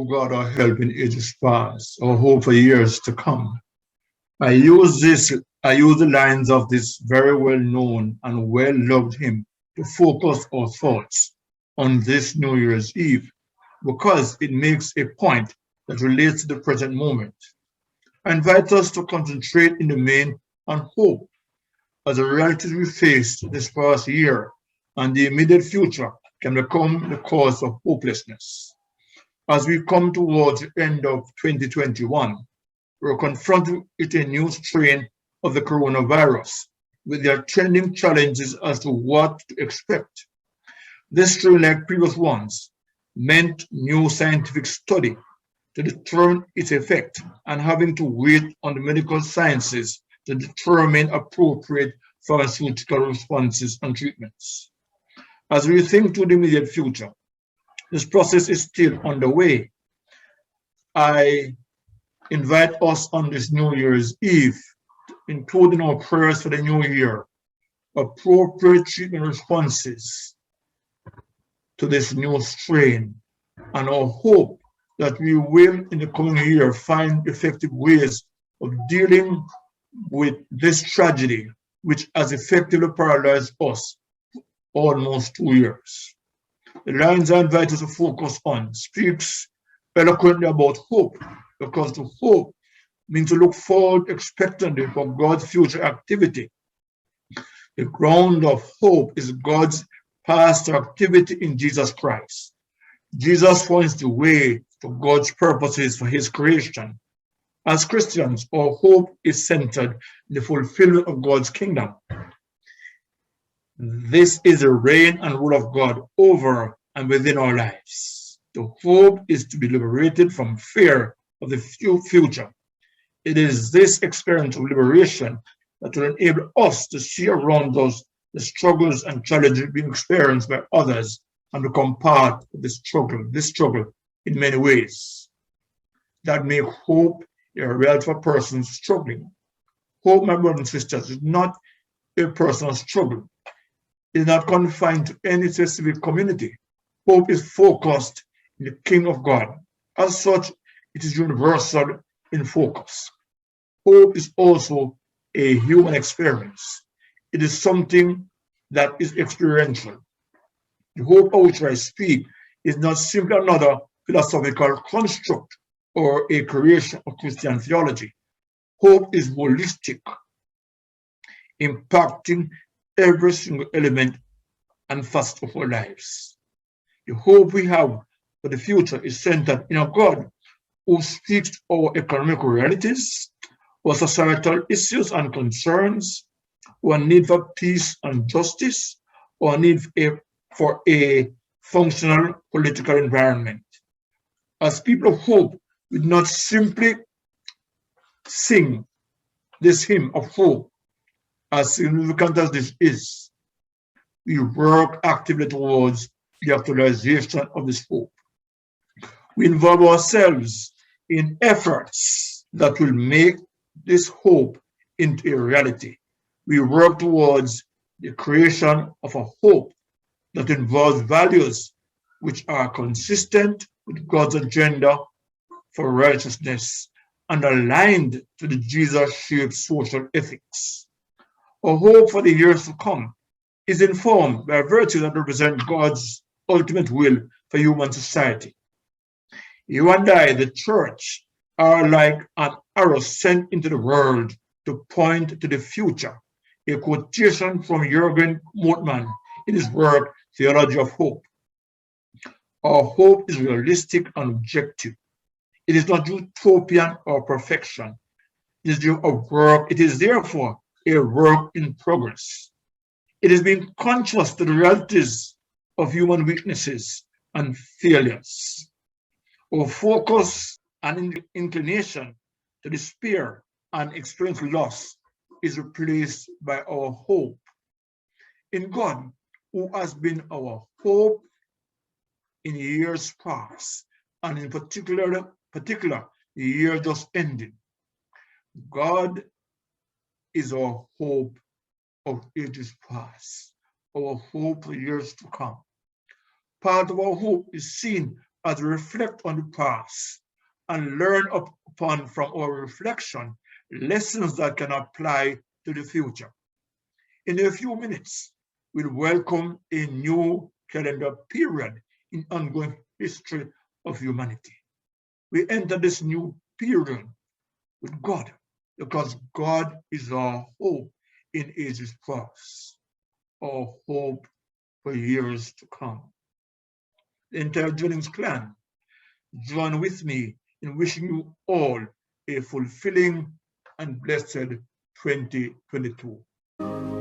God, our help in ages past, our hope for years to come. I use the lines of this very well-known and well-loved hymn to focus our thoughts on this New Year's Eve because it makes a point that relates to the present moment. I invite us to concentrate in the main on hope as the realities we faced this past year and the immediate future can become the cause of hopelessness. As we come towards the end of 2021, we're confronted with a new strain of the coronavirus with their trending challenges as to what to expect. This strain, like previous ones, meant new scientific study to determine its effect and having to wait on the medical sciences to determine appropriate pharmaceutical responses and treatments. As we think to the immediate future, this process is still underway. I invite us on this New Year's Eve, including our prayers for the new year, appropriate treatment responses to this new strain, and our hope that we will in the coming year find effective ways of dealing with this tragedy, which has effectively paralyzed us for almost 2 years. The lines I invite us to focus on speaks eloquently about hope, because to hope means to look forward expectantly for God's future activity. The ground of hope is God's past activity in Jesus Christ. Jesus points the way to God's purposes for his creation. As Christians, our hope is centered in the fulfillment of God's kingdom. This is the reign and rule of God over and within our lives. The hope is to be liberated from fear of the future. It is this experience of liberation that will enable us to see around us the struggles and challenges being experienced by others and become part of this struggle in many ways that make hope a reality for persons struggling. Hope, my brothers and sisters, is not a personal struggle. It is not confined to any specific community. Hope is focused in the King of God. As such, it is universal in focus. Hope is also a human experience. It is something that is experiential. The hope of which I speak is not simply another philosophical construct or a creation of Christian theology. Hope is holistic, impacting every single element and facet of our lives. The hope we have for the future is centered in a God who speaks to our economic realities, our societal issues and concerns, our need for peace and justice, our need for a functional political environment. As people of hope, we do not simply sing this hymn of hope, as significant as this is. We work actively towards the actualization of this hope. We involve ourselves in efforts that will make this hope into a reality. We work towards the creation of a hope that involves values which are consistent with God's agenda for righteousness and aligned to the Jesus-shaped social ethics. Our hope for the years to come is informed by virtues that represent God's ultimate will for human society. You and I, the church, are like an arrow sent into the world to point to the future. A quotation from Jürgen Moltmann in his work, Theology of Hope. Our hope is realistic and objective. It is not utopian or perfection. It is a work. It is therefore a work in progress. It is being conscious to the realities of human weaknesses and failures. Our focus and inclination to despair and experience loss is replaced by our hope in God, who has been our hope in years past, and in particular the year just ending. God is our hope of ages past, our hope for years to come. Part of our hope is seen as we reflect on the past and learn upon from our reflection lessons that can apply to the future. In a few minutes, we'll welcome a new calendar period in ongoing history of humanity. We enter this new period with God because God is our hope in ages past, our hope for years to come. The entire Jennings clan join with me in wishing you all a fulfilling and blessed 2022.